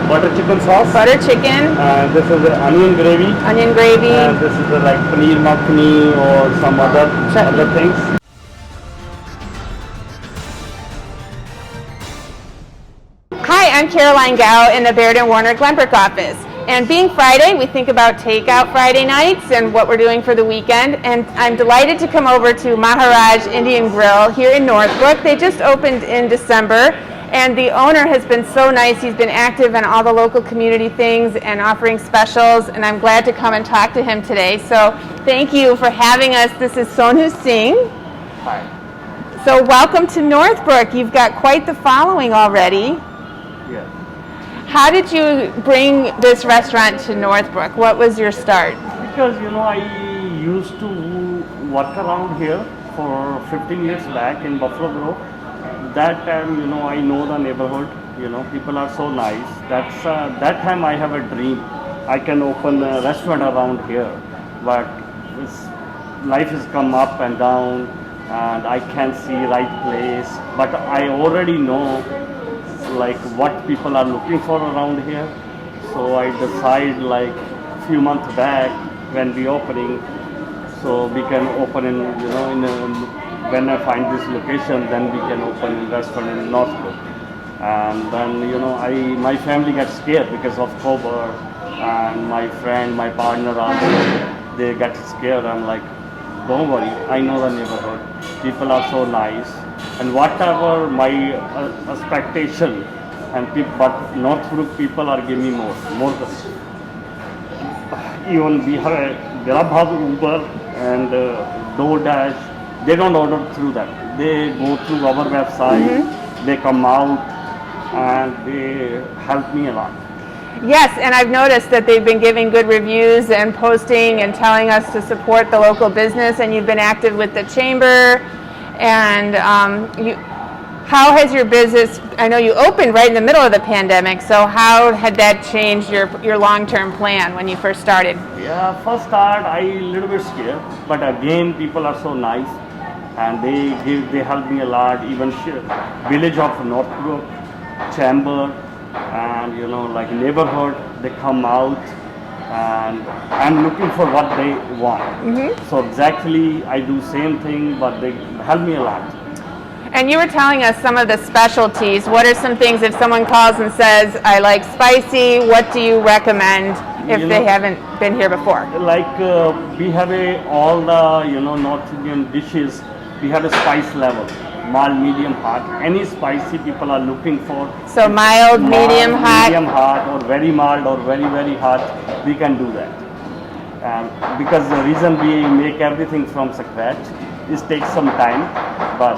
butter chicken sauce. Butter chicken. And this is onion gravy. Onion gravy. And this is like paneer makhani or some other things. Hi, I'm Caroline Gow in the Baird and Warner Glenbrook office. And being Friday, we think about takeout Friday nights and what we're doing for the weekend. And I'm delighted to come over to Maharaj Indian Grill here in Northbrook. They just opened in December, and the owner has been so nice. He's been active in all the local community things and offering specials, and I'm glad to come and talk to him today. So thank you for having us. This is Sonu Singh. Hi. So welcome to Northbrook. You've got quite the following already. Yes. How did you bring this restaurant to Northbrook? What was your start? Because, I used to work around here for 15 years back in Buffalo Grove. That time, I know the neighborhood, people are so nice. That time I have a dream. I can open a restaurant around here, but life has come up and down and I can't see right place. But I already know like what people are looking for around here, so I decide like few months back when we opening, so we can open in when I find this location, then we can open a restaurant in Northbrook. And then my family gets scared because of Cobra, and my friend, my partner are they get scared. I'm like, don't worry, I know the neighborhood, people are so nice. And whatever my expectation, but Northbrook people are giving me more than. Even we have a Grubhub, Uber, and DoorDash. They don't order through that. They go through our website. They come out and they help me a lot. Yes, and I've noticed that they've been giving good reviews and posting and telling us to support the local business. And you've been active with the chamber. And how has your business, I know you opened right in the middle of the pandemic, so how had that changed your long-term plan when you first started? Yeah, first start I a little bit scared, but again people are so nice and they help me a lot. Even village of Northbrook, chamber, and like neighborhood, they come out and I'm looking for what they want. So exactly I do same thing, but they help me a lot. And you were telling us some of the specialties. What are some things if someone calls and says, I like spicy, what do you recommend if they haven't been here before? Like we have all the North Indian dishes, we have a spice level. Mild, medium, hot. Any spicy people are looking for. So mild, medium, hot. Medium, hot, or very mild, or very, very hot. We can do that. Because the reason we make everything from scratch, it takes some time, but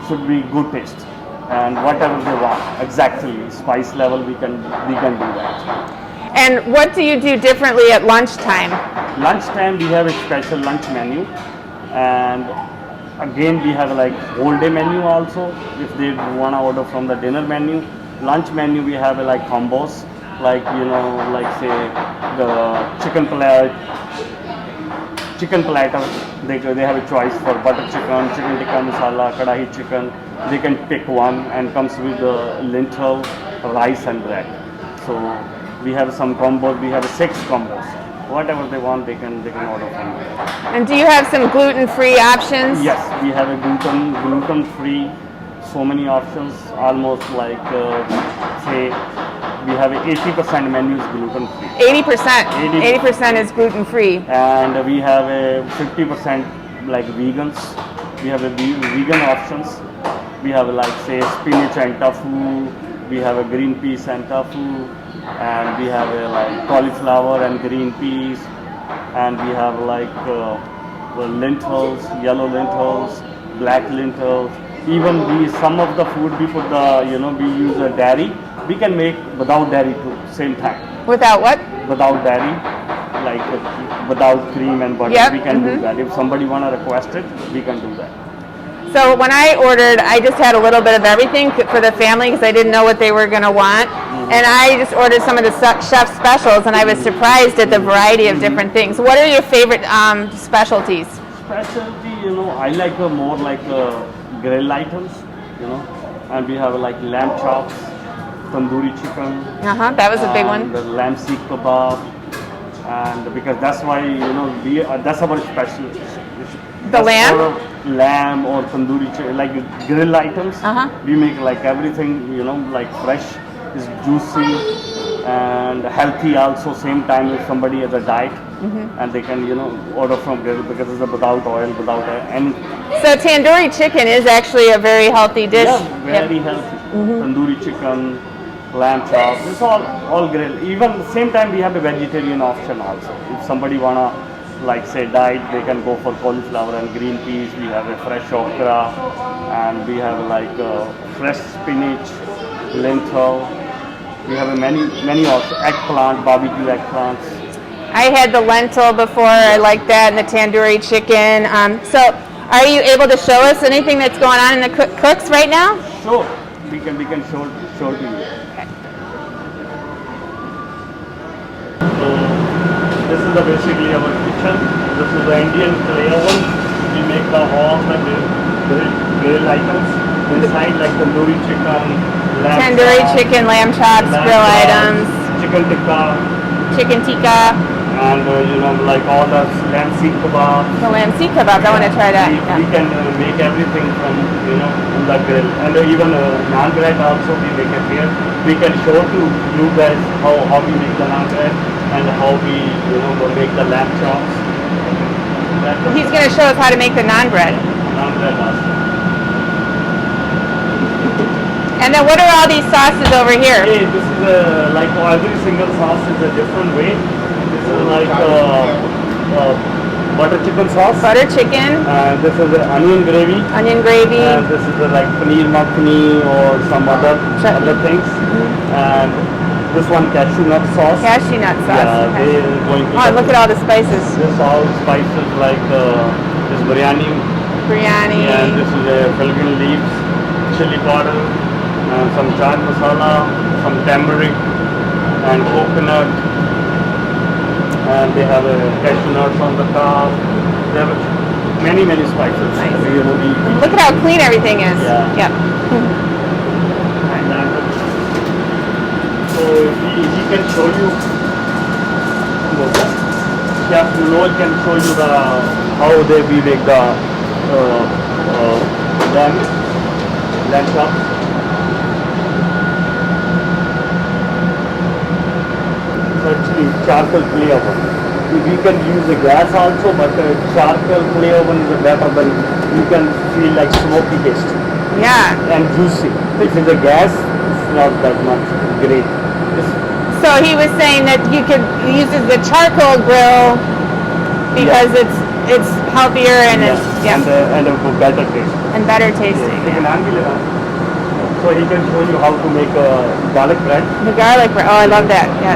should be good taste. And whatever they want, exactly spice level, we can do that. And what do you do differently at lunchtime? Lunchtime we have a special lunch menu, and again we have like whole day menu also. If they want to order from the dinner menu, lunch menu we have like combos, like like say the chicken platter. They have a choice for butter chicken, chicken tikka masala, kadahi chicken. They can pick one and comes with the lentil, rice and bread. So we have some combos. We have 6 combos. Whatever they want, they can order from there. And do you have some gluten-free options? Yes, we have a gluten-free. So many options. Almost like say we have 80% menus gluten-free. 80%. 80% is gluten-free. And we have a 50% like vegans. We have a vegan options. We have like say spinach and tofu. We have a green peas and tofu. And we have a like cauliflower and green peas, and we have like lentils, yellow lentils, black lentils. Even some of the food we put we use a dairy. We can make without dairy too, same time. Without what? Without dairy, like without cream and butter. Yep. We can do that. If somebody wanna request it, we can do that. So when I ordered, I just had a little bit of everything for the family because I didn't know what they were going to want. And I just ordered some of the chef specials, and I was surprised at the variety of different things. What are your favorite specialties? Specialty, I like more like grill items, and we have like lamb chops, tandoori chicken. That was a big one. And the lamb seekh kebab, and because that's why that's our special. The lamb? Or lamb or tandoori chicken, like grill items. We make like everything, like fresh, is juicy and healthy also. Same time if somebody has a diet, and they can order from grill because it's without oil, without any. So tandoori chicken is actually a very healthy dish. Yeah, very healthy. Tandoori chicken, lamb chops, it's all grill. Even same time we have a vegetarian option also. If somebody wanna like say diet, they can go for cauliflower and green peas. We have a fresh okra, and we have like fresh spinach, lentil. We have a many options. Eggplant, barbecue eggplants. I had the lentil before. I like that, and the tandoori chicken. So, are you able to show us anything that's going on in the cooks right now? Sure, we can show to you. This is basically our kitchen. This is the Indian clay oven. We make all the grill items inside, like tandoori chicken, lamb chops, grill items, chicken tikka, and like all the lamb seekh kebab. The lamb seekh kebab. I want to try that. We can make everything from on the grill, and even naan bread also we make it here. We can show to you guys how we make the naan bread and how we make the lamb chops. He's going to show us how to make the naan bread. Naan bread also. And then what are all these sauces over here? Hey, this is like every single sauce is a different way. This is like butter chicken sauce. Butter chicken. And this is onion gravy. Onion gravy. And this is like paneer makhani or some other things. And this one cashew nut sauce. Cashew nut sauce. Yeah, Okay. they're going to. Oh, look at all the spices. This all spices like this biryani. Biryani. And this is Philippine leaves, chili powder, and some chaat masala, some turmeric, and coconut. And they have cashew nuts on the top. They have many spices. Nice. Really. Look at how clean everything is. Yeah. Yep. So he can show you. Yeah, Lord can show you how we make the lamb chops. So actually charcoal clay oven. We can use a gas also, but charcoal clay oven is better than you can feel like smoky taste. Yeah. And juicy. If it's a gas, it's not that much great. So he was saying that you could use the charcoal grill because it's healthier and it's and a better taste. And better tasting. Yeah. So he can show you how to make garlic bread. The garlic bread. Oh, I love that. Yeah.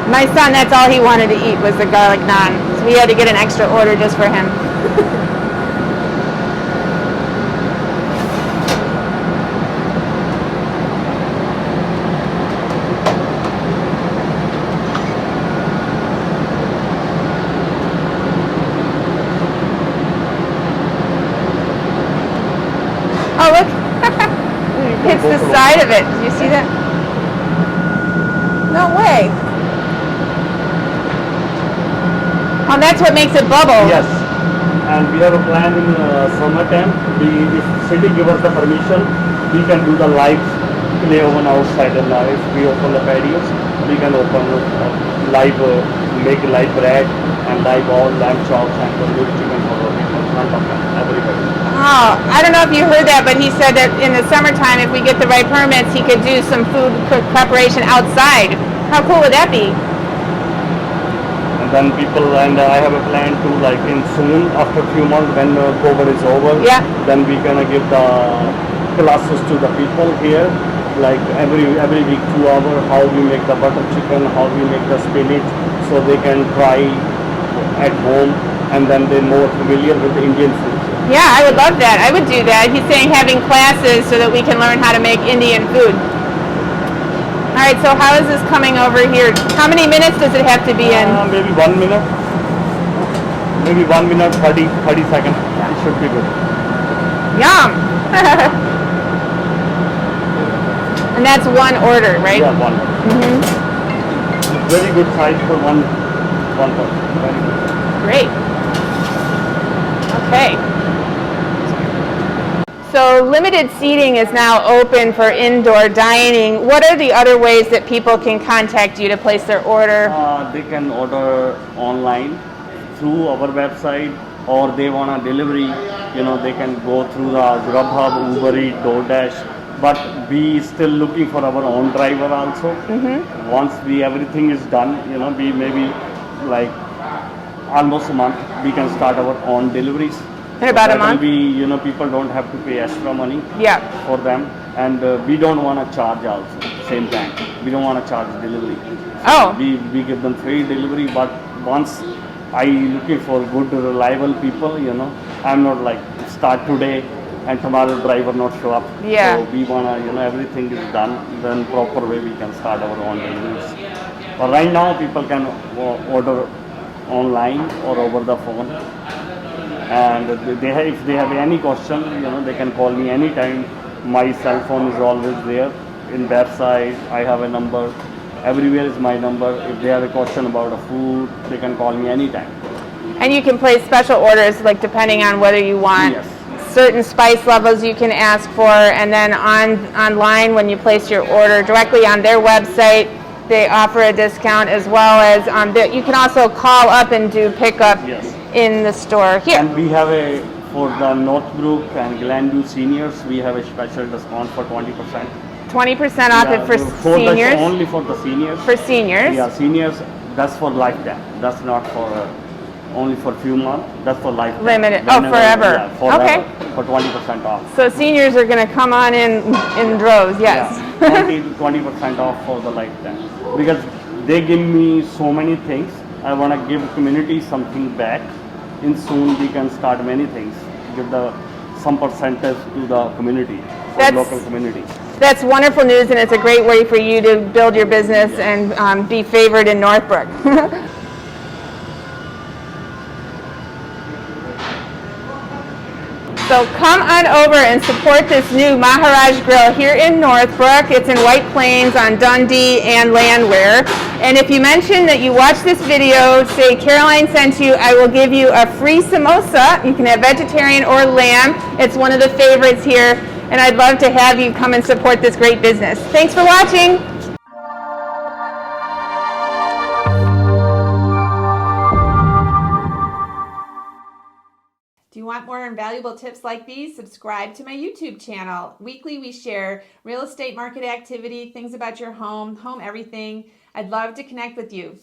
My son, that's all he wanted to eat was the garlic naan. So we had to get an extra order just for him. Oh, look. It's the side of it. Did you see that? No way. Oh, that's what makes it bubble. Yes. And we have a plan in summertime. If city give us the permission, we can do the live clay oven outside. And if we open the patios, we can open live, make live bread and live all lamb chops and tandoori chicken for people in front of everybody. Oh, I don't know if you heard that, but he said that in the summertime, if we get the right permits, he could do some food preparation outside. How cool would that be? And then I have a plan to like in soon, after a few months when COVID is over, then we're gonna give the classes to the people here, like every week 2 hours, how we make the butter chicken, how we make the spinach, so they can try at home, and then they're more familiar with the Indian food. Yeah, I would love that. I would do that. He's saying having classes so that we can learn how to make Indian food. All right, so how is this coming over here? How many minutes does it have to be in? Maybe 1 minute. Maybe 1 minute, 30 seconds. It should be good. Yum! And that's one order, right? Yeah, one. Very good size for one person. Very good. Great. Okay. So limited seating is now open for indoor dining. What are the other ways that people can contact you to place their order? They can order online through our website, or they want a delivery, they can go through the Grubhub, Uber Eats, DoorDash. But we still looking for our own driver also. Once everything is done, we maybe like almost a month, we can start our own deliveries. In about a month? People don't have to pay extra money Yeah. for them, and we don't want to charge also same time. We don't want to charge delivery. Oh. We give them free delivery, but once I looking for good reliable people, I'm not like start today and tomorrow driver not show up. Yeah. So we wanna, everything is done, then proper way we can start our own deliveries. But right now people can order online or over the phone. And if they have any question, they can call me anytime. My cell phone is always there. In website, I have a number. Everywhere is my number. If they have a question about a food, they can call me anytime. And you can place special orders, like depending on whether you want certain spice levels you can ask for, and then online when you place your order directly on their website, they offer a discount, as well as you can also call up and do pickup in the store here. And we have for the Northbrook and Landwehr seniors, we have a special discount for 20%. 20% off it for seniors? Only for the seniors. For seniors? Yeah, seniors, that's for lifetime. That's not for only for few months. That's for lifetime. Limited. Whenever, Forever. Yeah, forever. Okay. For 20% off. So seniors are going to come on in droves, yes. Yeah, 20% off for the lifetime. Because they give me so many things. I want to give community something back. In soon we can start many things. Give some percentage to the community, local community. That's wonderful news, and it's a great way for you to build your business and be favored in Northbrook. So come on over and support this new Maharaj Grill here in Northbrook. It's in White Plains on Dundee and Landwehr. And if you mention that you watched this video, say Caroline sent you, I will give you a free samosa. You can have vegetarian or lamb. It's one of the favorites here. And I'd love to have you come and support this great business. Thanks for watching. Do you want more invaluable tips like these? Subscribe to my YouTube channel. Weekly we share real estate market activity, things about your home everything. I'd love to connect with you.